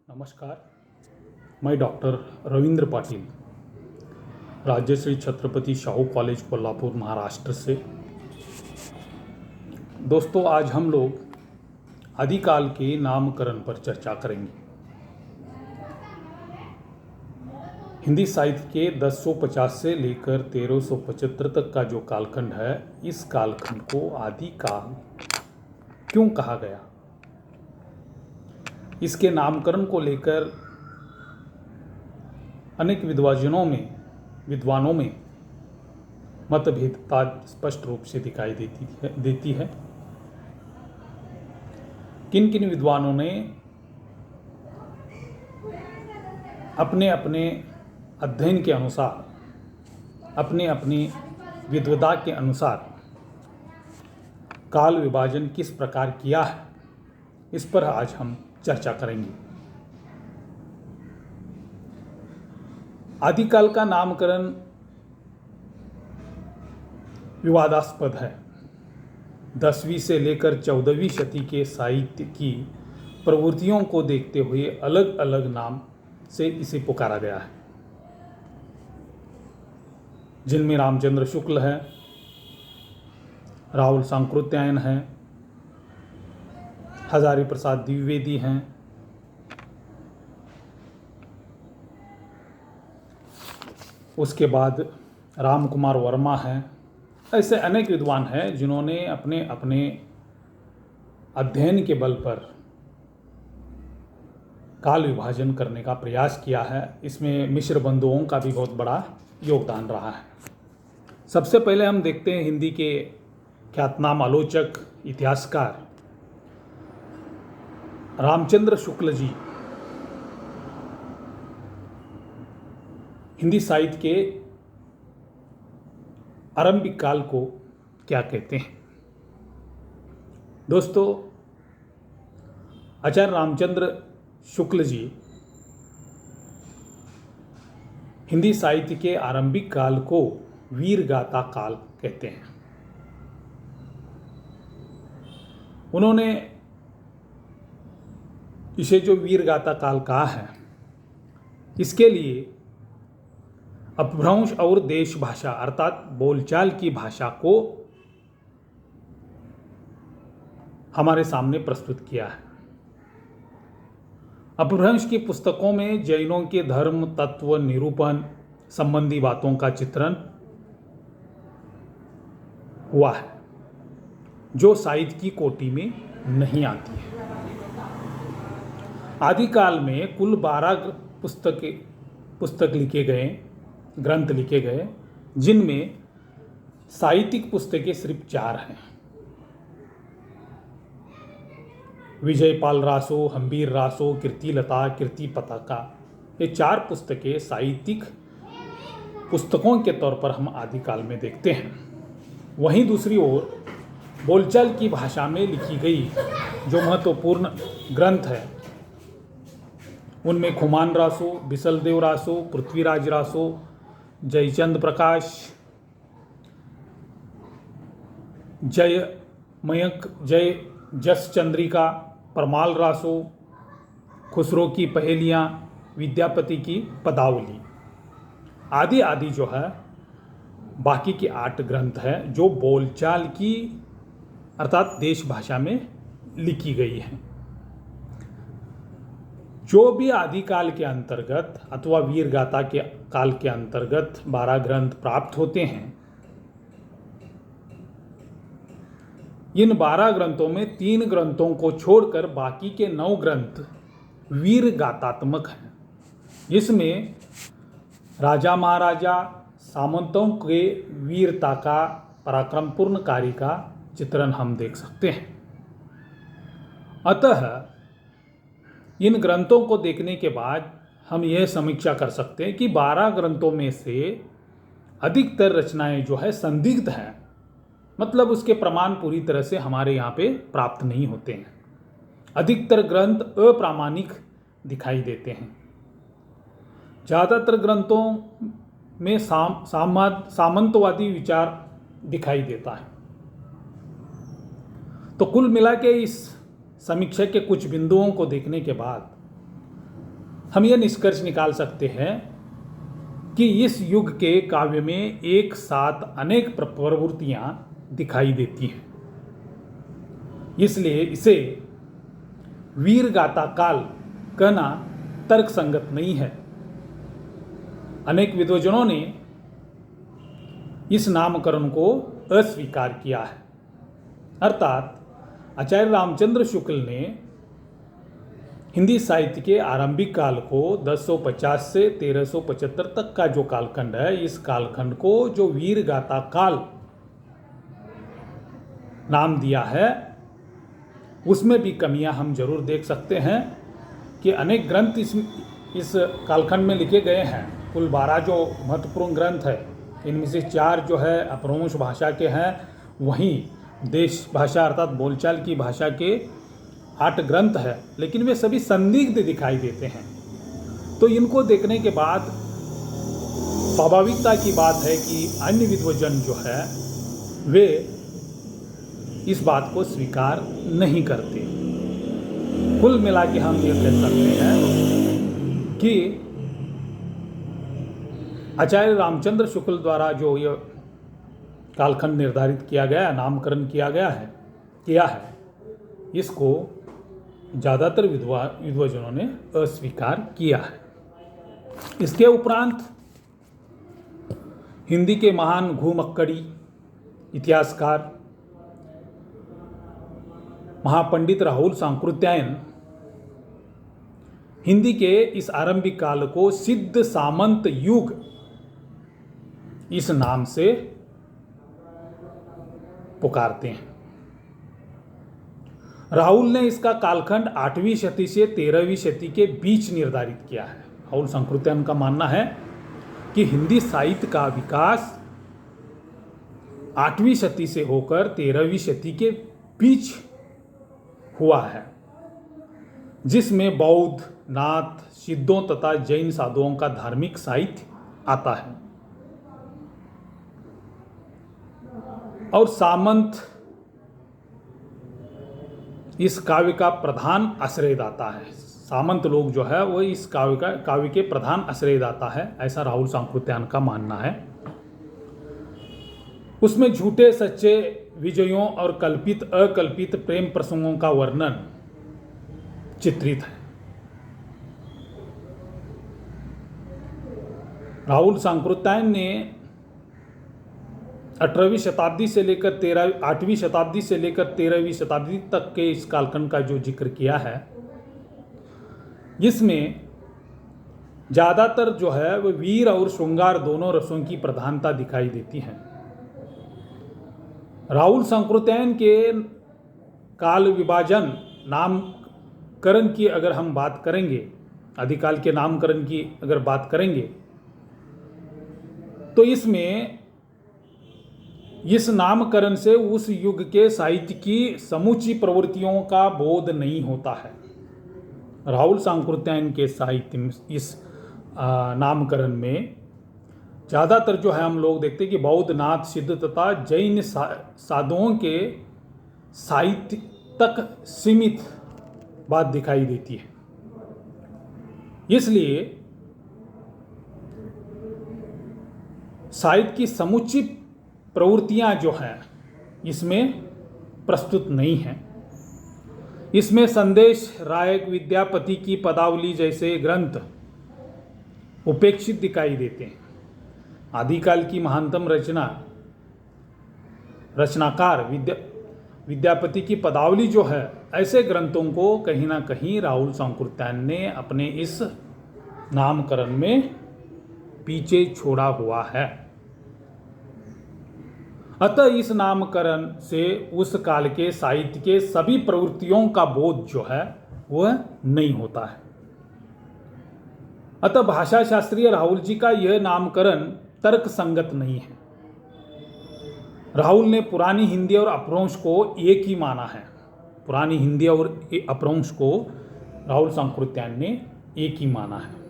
नमस्कार। मैं doctor Ravindra Patil Rajshree Chhatrapati Shahu college Kolhapur Maharashtra से। दोस्तों, आज हम लोग आदिकाल के नामकरण पर चर्चा करेंगे। हिंदी साहित्य के 1050 से लेकर 1375 तक का जो कालखंड है, इस कालखंड को आदिकाल क्यों कहा गया, इसके नामकरण को लेकर अनेक विद्वानों में मतभेदता स्पष्ट रूप से दिखाई देती है। किन किन विद्वानों ने अपने अपने अध्ययन के अनुसार, अपने अपनी विद्वता के अनुसार काल विभाजन किस प्रकार किया है, इस पर आज हम चर्चा करेंगे। आदिकाल का नामकरण विवादास्पद है। 10वीं से लेकर 14वीं शती के साहित्य की प्रवृत्तियों को देखते हुए अलग अलग नाम से इसे पुकारा गया है, जिनमें रामचंद्र शुक्ल है, राहुल सांकृत्यायन है, हजारी प्रसाद द्विवेदी हैं, उसके बाद राम कुमार वर्मा हैं। ऐसे अनेक विद्वान हैं जिन्होंने अपने अपने अध्ययन के बल पर काल विभाजन करने का प्रयास किया है। इसमें मिश्र बंधुओं का भी बहुत बड़ा योगदान रहा है। सबसे पहले हम देखते हैं हिंदी के ख्यातनाम आलोचक, इतिहासकार रामचंद्र शुक्ल जी हिंदी साहित्य के आरंभिक काल को क्या कहते हैं। दोस्तों, आचार्य रामचंद्र शुक्ल जी हिंदी साहित्य के आरंभिक काल को वीरगाथा काल कहते हैं। उन्होंने इसे जो वीरगाथा काल कहा है, इसके लिए अपभ्रंश और देश भाषा अर्थात बोलचाल की भाषा को हमारे सामने प्रस्तुत किया है। अपभ्रंश की पुस्तकों में जैनों के धर्म तत्व निरूपण संबंधी बातों का चित्रण हुआ है, जो साहित्य की कोटि में नहीं आती है। आदिकाल में कुल 12 ग्रंथ लिखे गए, जिनमें साहित्यिक पुस्तकें सिर्फ 4 हैं। विजयपाल रासो, हम्बीर रासो, कीर्तिलता, कीर्ति पताका, ये 4 पुस्तकें साहित्यिक पुस्तकों के तौर पर हम आदिकाल में देखते हैं। वहीं दूसरी ओर बोलचाल की भाषा में लिखी गई जो महत्वपूर्ण ग्रंथ है, उनमें खुमान रासो, बिसलदेव रासो, पृथ्वीराज रासो, जयचंद प्रकाश, जस चंद्रिका, परमाल रासो, खुसरो की पहेलियाँ, विद्यापति की पदावली आदि आदि जो है, बाकी के 8 ग्रंथ हैं जो बोलचाल की अर्थात देश भाषा में लिखी गई हैं। जो भी आदिकाल के अंतर्गत अथवा वीरगाथा के काल के अंतर्गत 12 ग्रंथ प्राप्त होते हैं, इन 12 ग्रंथों में 3 ग्रंथों को छोड़कर बाकी के 9 ग्रंथ वीरगाथात्मक हैं, जिसमें राजा महाराजा सामंतों के वीरता का पराक्रमपूर्ण कार्य का चित्रण हम देख सकते हैं। अतः इन ग्रंथों को देखने के बाद हम यह समीक्षा कर सकते हैं कि 12 ग्रंथों में से अधिकतर रचनाएं जो है संदिग्ध हैं, मतलब उसके प्रमाण पूरी तरह से हमारे यहाँ पे प्राप्त नहीं होते हैं। अधिकतर ग्रंथ अप्रामाणिक दिखाई देते हैं। ज़्यादातर ग्रंथों में सामंतवादी विचार दिखाई देता है। तो कुल मिला के इस समीक्षा के कुछ बिंदुओं को देखने के बाद हम यह निष्कर्ष निकाल सकते हैं कि इस युग के काव्य में एक साथ अनेक प्रवृत्तियां दिखाई देती हैं, इसलिए इसे वीर गाथा काल कहना तर्क संगत नहीं है। अनेक विद्वजनों ने इस नामकरण को अस्वीकार किया है, अर्थात आचार्य रामचंद्र शुक्ल ने हिंदी साहित्य के आरंभिक काल को 1050 से 1375 तक का जो कालखंड है, इस कालखंड को जो वीर गाथा काल नाम दिया है, उसमें भी कमियां हम जरूर देख सकते हैं कि अनेक ग्रंथ इस कालखंड में लिखे गए हैं। कुल 12 जो महत्वपूर्ण ग्रंथ है, इनमें से 4 जो है अपभ्रंश भाषा के हैं, वहीं देश भाषा अर्थात बोलचाल की भाषा के 8 ग्रंथ है, लेकिन वे सभी संदिग्ध दिखाई देते हैं। तो इनको देखने के बाद स्वाभाविकता की बात है कि अन्य विद्वजन जो है वे इस बात को स्वीकार नहीं करते। कुल मिला के हम ये कह सकते हैं कि आचार्य रामचंद्र शुक्ल द्वारा जो ये कालखंड निर्धारित किया गया, नामकरण किया है, इसको ज़्यादातर विद्वजनों ने अस्वीकार किया है। इसके उपरांत हिंदी के महान घुमक्कड़ी इतिहासकार महापंडित राहुल सांकृत्यायन हिंदी के इस आरंभिक काल को सिद्ध सामंत युग इस नाम से पुकारते हैं। राहुल ने इसका कालखंड 8वीं शती से 13वीं शती के बीच निर्धारित किया है। राहुल सांकृत्यायन का मानना है कि हिंदी साहित्य का विकास 8वीं शती से होकर 13वीं शती के बीच हुआ है, जिसमें बौद्ध, नाथ, सिद्धों तथा जैन साधुओं का धार्मिक साहित्य आता है और सामंत इस काव्य का प्रधान आश्रयदाता है। सामंत लोग जो है वो इस काव्य के प्रधान आश्रयदाता है, ऐसा राहुल सांकृत्यायन का मानना है। उसमें झूठे सच्चे विजयों और कल्पित अकल्पित प्रेम प्रसंगों का वर्णन चित्रित है। राहुल सांकृत्यायन ने 8वीं शताब्दी से लेकर 8वीं शताब्दी से लेकर 13वीं शताब्दी तक के इस कालखंड का जो जिक्र किया है, इसमें ज़्यादातर जो है वह वीर और श्रृंगार दोनों रसों की प्रधानता दिखाई देती है। राहुल सांकृत्यायन के काल विभाजन नामकरण की अगर हम बात करेंगे, आदिकाल के नामकरण की अगर बात करेंगे, तो इसमें इस नामकरण से उस युग के साहित्य की समूची प्रवृत्तियों का बोध नहीं होता है। राहुल सांकृत्यायन के साहित्य में इस नामकरण में ज़्यादातर जो है हम लोग देखते हैं कि बौद्ध, नाथ, सिद्ध तथा जैन साधुओं के साहित्य तक सीमित बात दिखाई देती है। इसलिए साहित्य की समुचित प्रवृत्तियां जो हैं इसमें प्रस्तुत नहीं हैं। इसमें संदेश, रायक, विद्यापति की पदावली जैसे ग्रंथ उपेक्षित दिखाई देते हैं। आदिकाल की महानतम रचनाकार विद्यापति की पदावली जो है, ऐसे ग्रंथों को कहीं ना कहीं राहुल सांकृत्यायन ने अपने इस नामकरण में पीछे छोड़ा हुआ है। अतः इस नामकरण से उस काल के साहित्य के सभी प्रवृत्तियों का बोध जो है वह नहीं होता है। अतः भाषा शास्त्रीय राहुल जी का यह नामकरण तर्क संगत नहीं है। राहुल ने पुरानी हिंदी और अपभ्रंश को एक ही माना है। पुरानी हिंदी और अपभ्रंश को राहुल सांकृत्यायन ने एक ही माना है।